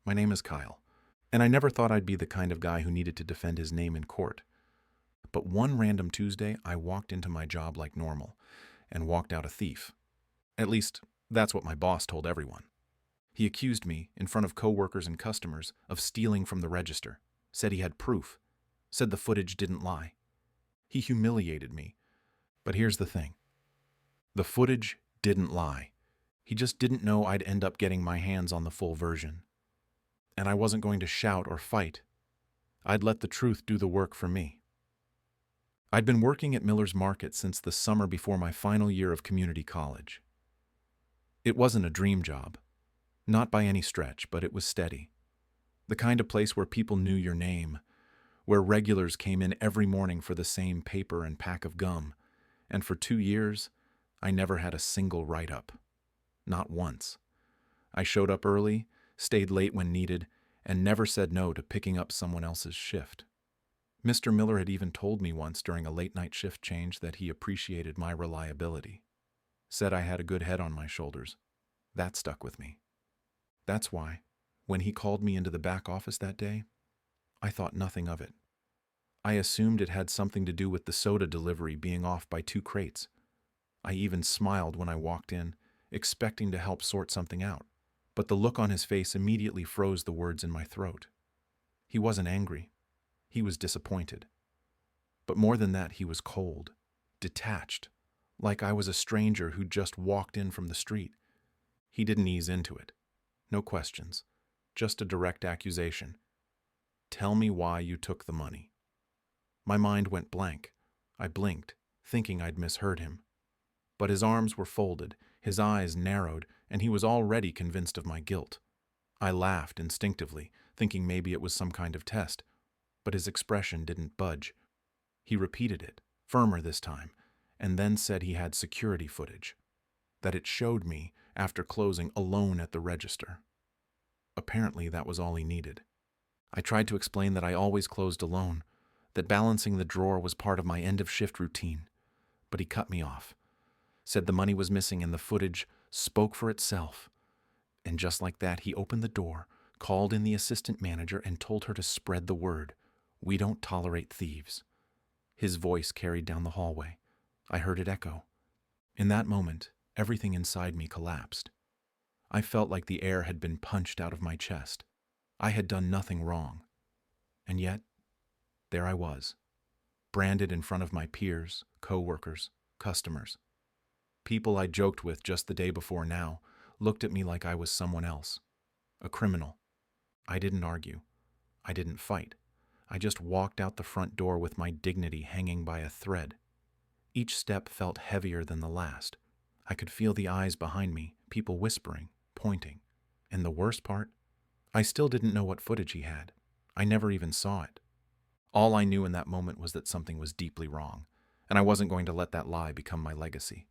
My name is Kyle, and I never thought I'd be the kind of guy who needed to defend his name in court. But one random Tuesday, I walked into my job like normal and walked out a thief. At least, that's what my boss told everyone. He accused me, in front of coworkers and customers, of stealing from the register, said he had proof, said the footage didn't lie. He humiliated me. But here's the thing. The footage didn't lie. He just didn't know I'd end up getting my hands on the full version. And I wasn't going to shout or fight. I'd let the truth do the work for me. I'd been working at Miller's Market since the summer before my final year of community college. It wasn't a dream job. Not by any stretch, but it was steady. The kind of place where people knew your name, where regulars came in every morning for the same paper and pack of gum, and for 2 years, I never had a single write-up. Not once. I showed up early, stayed late when needed, and never said no to picking up someone else's shift. Mr. Miller had even told me once during a late-night shift change that he appreciated my reliability. Said I had a good head on my shoulders. That stuck with me. That's why, when he called me into the back office that day, I thought nothing of it. I assumed it had something to do with the soda delivery being off by 2 crates. I even smiled when I walked in, expecting to help sort something out, but the look on his face immediately froze the words in my throat. He wasn't angry. He was disappointed. But more than that, he was cold, detached, like I was a stranger who'd just walked in from the street. He didn't ease into it. No questions. Just a direct accusation. Tell me why you took the money. My mind went blank. I blinked, thinking I'd misheard him. But his arms were folded, his eyes narrowed, and he was already convinced of my guilt. I laughed instinctively, thinking maybe it was some kind of test, but his expression didn't budge. He repeated it, firmer this time, and then said he had security footage, that it showed me after closing alone at the register. Apparently that was all he needed. I tried to explain that I always closed alone, that balancing the drawer was part of my end-of-shift routine, but he cut me off, said the money was missing and the footage spoke for itself. And just like that, he opened the door, called in the assistant manager, and told her to spread the word. We don't tolerate thieves. His voice carried down the hallway. I heard it echo. In that moment, everything inside me collapsed. I felt like the air had been punched out of my chest. I had done nothing wrong. And yet, there I was, branded in front of my peers, co-workers, customers. People I joked with just the day before now looked at me like I was someone else, a criminal. I didn't argue. I didn't fight. I just walked out the front door with my dignity hanging by a thread. Each step felt heavier than the last. I could feel the eyes behind me, people whispering, pointing. And the worst part? I still didn't know what footage he had. I never even saw it. All I knew in that moment was that something was deeply wrong, and I wasn't going to let that lie become my legacy.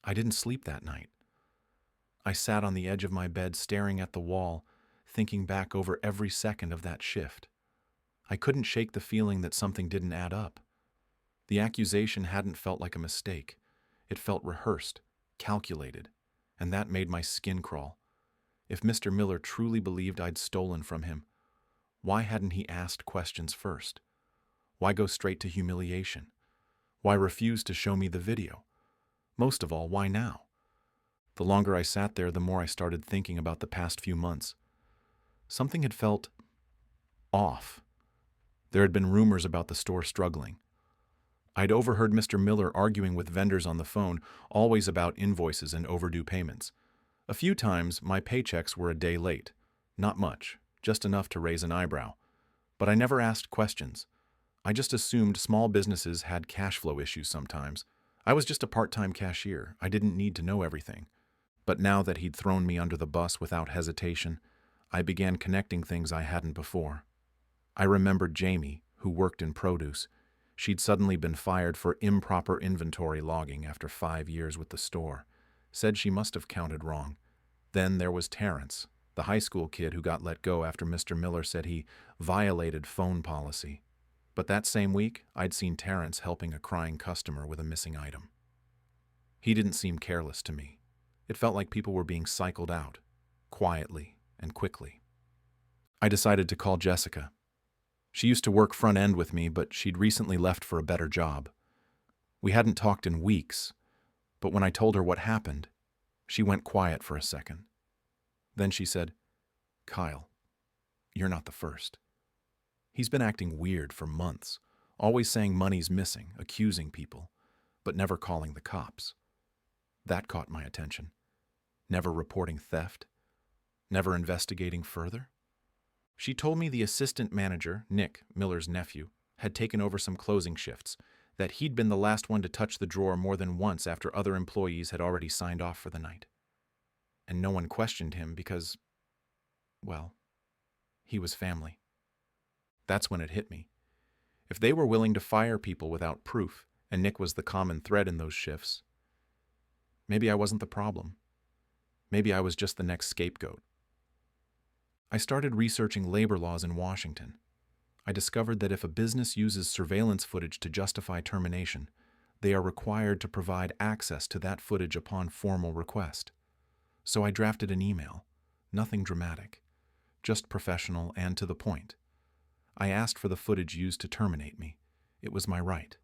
I didn't sleep that night. I sat on the edge of my bed staring at the wall, thinking back over every second of that shift. I couldn't shake the feeling that something didn't add up. The accusation hadn't felt like a mistake. It felt rehearsed, calculated, and that made my skin crawl. If Mr. Miller truly believed I'd stolen from him, why hadn't he asked questions first? Why go straight to humiliation? Why refuse to show me the video? Most of all, why now? The longer I sat there, the more I started thinking about the past few months. Something had felt off. There had been rumors about the store struggling. I'd overheard Mr. Miller arguing with vendors on the phone, always about invoices and overdue payments. A few times, my paychecks were a day late. Not much, just enough to raise an eyebrow. But I never asked questions. I just assumed small businesses had cash flow issues sometimes. I was just a part-time cashier. I didn't need to know everything. But now that he'd thrown me under the bus without hesitation, I began connecting things I hadn't before. I remembered Jamie, who worked in produce. She'd suddenly been fired for improper inventory logging after 5 years with the store. Said she must have counted wrong. Then there was Terrence, the high school kid who got let go after Mr. Miller said he violated phone policy. But that same week, I'd seen Terrence helping a crying customer with a missing item. He didn't seem careless to me. It felt like people were being cycled out, quietly and quickly. I decided to call Jessica. She used to work front end with me, but she'd recently left for a better job. We hadn't talked in weeks, but when I told her what happened, she went quiet for a second. Then she said, "Kyle, you're not the first. He's been acting weird for months, always saying money's missing, accusing people, but never calling the cops. That caught my attention. Never reporting theft, never investigating further." She told me the assistant manager, Nick, Miller's nephew, had taken over some closing shifts, that he'd been the last one to touch the drawer more than once after other employees had already signed off for the night. And no one questioned him because, well, he was family. That's when it hit me. If they were willing to fire people without proof, and Nick was the common thread in those shifts, maybe I wasn't the problem. Maybe I was just the next scapegoat. I started researching labor laws in Washington. I discovered that if a business uses surveillance footage to justify termination, they are required to provide access to that footage upon formal request. So I drafted an email, nothing dramatic, just professional and to the point. I asked for the footage used to terminate me. It was my right.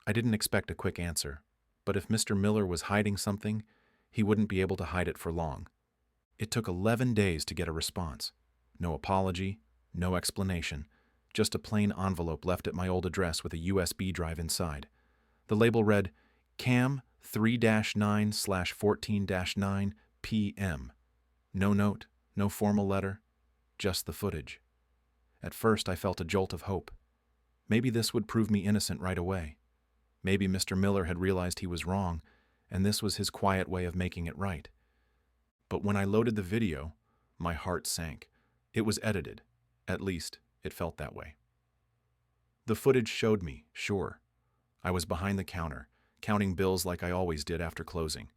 I didn't expect a quick answer, but if Mr. Miller was hiding something, he wouldn't be able to hide it for long. It took 11 days to get a response. No apology, no explanation, just a plain envelope left at my old address with a USB drive inside. The label read, Cam 3-9/14-9 PM. No note, no formal letter, just the footage. At first, I felt a jolt of hope. Maybe this would prove me innocent right away. Maybe Mr. Miller had realized he was wrong, and this was his quiet way of making it right. But when I loaded the video, my heart sank. It was edited. At least, it felt that way. The footage showed me, sure. I was behind the counter, counting bills like I always did after closing.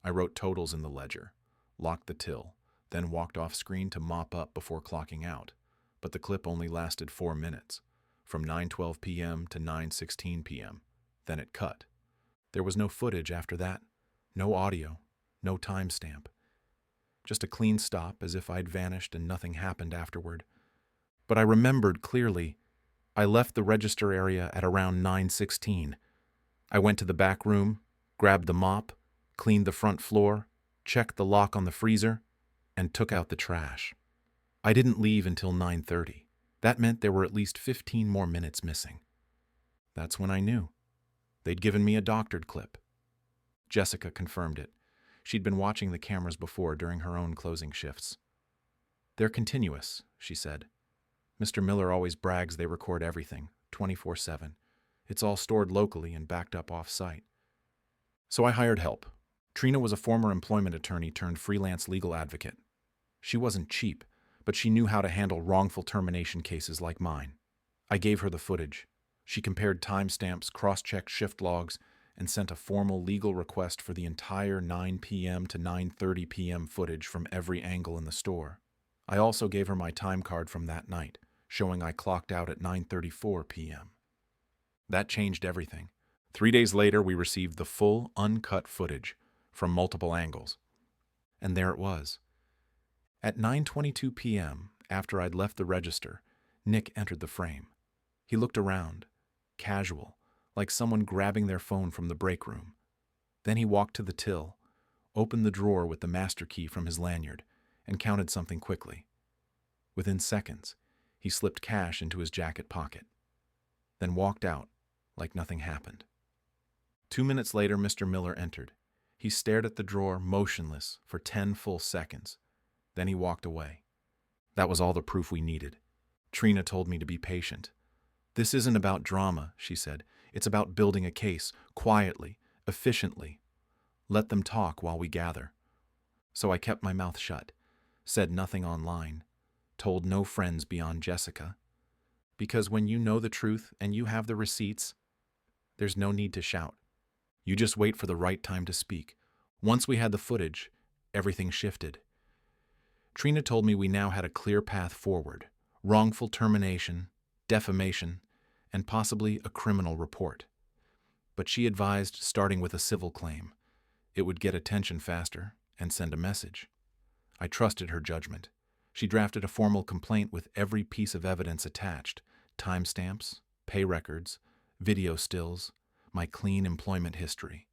I wrote totals in the ledger, locked the till, then walked off screen to mop up before clocking out. But the clip only lasted 4 minutes, from 9:12 p.m. to 9:16 p.m. Then it cut. There was no footage after that, no audio, no timestamp. Just a clean stop, as if I'd vanished and nothing happened afterward. But I remembered clearly. I left the register area at around 9:16. I went to the back room, grabbed the mop, cleaned the front floor, checked the lock on the freezer, and took out the trash. I didn't leave until 9:30. That meant there were at least 15 more minutes missing. That's when I knew. They'd given me a doctored clip. Jessica confirmed it. She'd been watching the cameras before during her own closing shifts. "They're continuous," she said. "Mr. Miller always brags they record everything, 24/7. It's all stored locally and backed up off-site." So I hired help. Trina was a former employment attorney turned freelance legal advocate. She wasn't cheap, but she knew how to handle wrongful termination cases like mine. I gave her the footage. She compared timestamps, cross-checked shift logs, and sent a formal legal request for the entire 9 p.m. to 9:30 p.m. footage from every angle in the store. I also gave her my time card from that night, showing I clocked out at 9:34 p.m. That changed everything. 3 days later, we received the full, uncut footage from multiple angles. And there it was. At 9:22 p.m., after I'd left the register, Nick entered the frame. He looked around, casual, like someone grabbing their phone from the break room. Then he walked to the till, opened the drawer with the master key from his lanyard, and counted something quickly. Within seconds, he slipped cash into his jacket pocket, then walked out like nothing happened. 2 minutes later, Mr. Miller entered. He stared at the drawer, motionless, for 10 full seconds. Then he walked away. That was all the proof we needed. Trina told me to be patient. "This isn't about drama," she said. "It's about building a case, quietly, efficiently. Let them talk while we gather." So I kept my mouth shut, said nothing online, told no friends beyond Jessica. Because when you know the truth and you have the receipts, there's no need to shout. You just wait for the right time to speak. Once we had the footage, everything shifted. Trina told me we now had a clear path forward: wrongful termination, defamation, and possibly a criminal report. But she advised starting with a civil claim. It would get attention faster and send a message. I trusted her judgment. She drafted a formal complaint with every piece of evidence attached: timestamps, pay records, video stills, my clean employment history.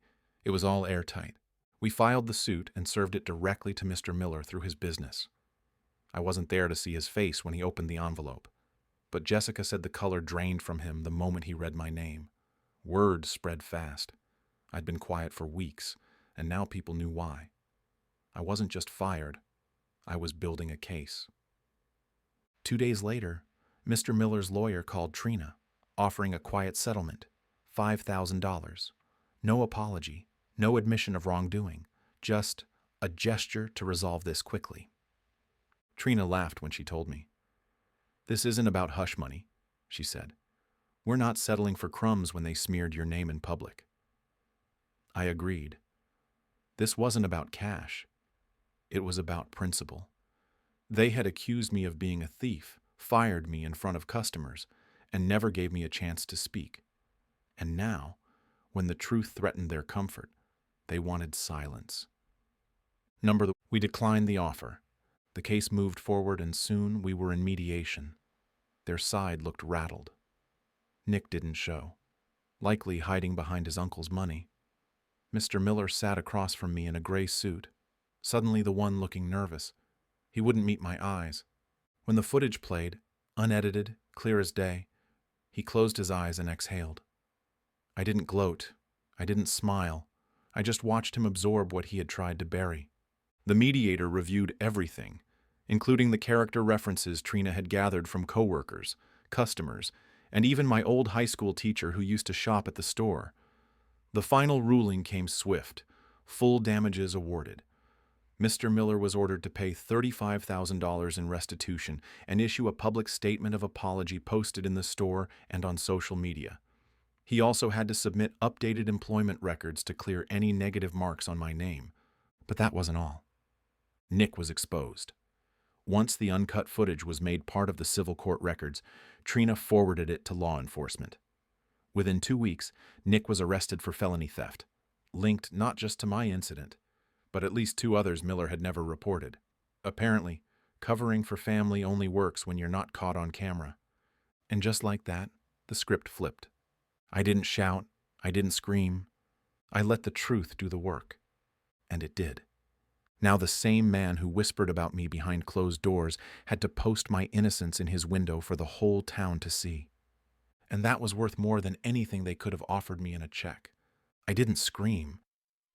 It was all airtight. We filed the suit and served it directly to Mr. Miller through his business. I wasn't there to see his face when he opened the envelope, but Jessica said the color drained from him the moment he read my name. Word spread fast. I'd been quiet for weeks, and now people knew why. I wasn't just fired. I was building a case. 2 days later, Mr. Miller's lawyer called Trina, offering a quiet settlement, $5,000. No apology, no admission of wrongdoing, just a gesture to resolve this quickly. Trina laughed when she told me. "This isn't about hush money," she said. "We're not settling for crumbs when they smeared your name in public." I agreed. This wasn't about cash. It was about principle. They had accused me of being a thief, fired me in front of customers, and never gave me a chance to speak. And now, when the truth threatened their comfort, they wanted silence. We declined the offer. The case moved forward, and soon we were in mediation. Their side looked rattled. Nick didn't show, likely hiding behind his uncle's money. Mr. Miller sat across from me in a gray suit, suddenly the one looking nervous. He wouldn't meet my eyes. When the footage played, unedited, clear as day, he closed his eyes and exhaled. I didn't gloat. I didn't smile. I just watched him absorb what he had tried to bury. The mediator reviewed everything, including the character references Trina had gathered from coworkers, customers, and even my old high school teacher who used to shop at the store. The final ruling came swift, full damages awarded. Mr. Miller was ordered to pay $35,000 in restitution and issue a public statement of apology posted in the store and on social media. He also had to submit updated employment records to clear any negative marks on my name. But that wasn't all. Nick was exposed. Once the uncut footage was made part of the civil court records, Trina forwarded it to law enforcement. Within 2 weeks, Nick was arrested for felony theft, linked not just to my incident, but at least 2 others Miller had never reported. Apparently, covering for family only works when you're not caught on camera. And just like that, the script flipped. I didn't shout. I didn't scream. I let the truth do the work. And it did. Now the same man who whispered about me behind closed doors had to post my innocence in his window for the whole town to see. And that was worth more than anything they could have offered me in a check. I didn't scream.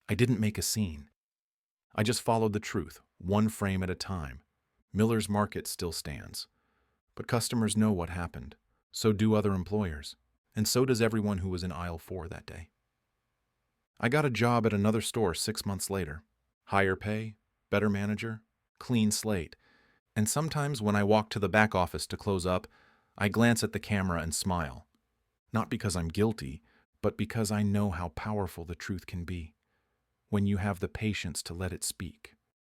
I didn't make a scene. I just followed the truth, one frame at a time. Miller's Market still stands. But customers know what happened. So do other employers. And so does everyone who was in aisle 4 that day. I got a job at another store 6 months later. Higher pay, better manager, clean slate. And sometimes when I walk to the back office to close up, I glance at the camera and smile. Not because I'm guilty, but because I know how powerful the truth can be when you have the patience to let it speak.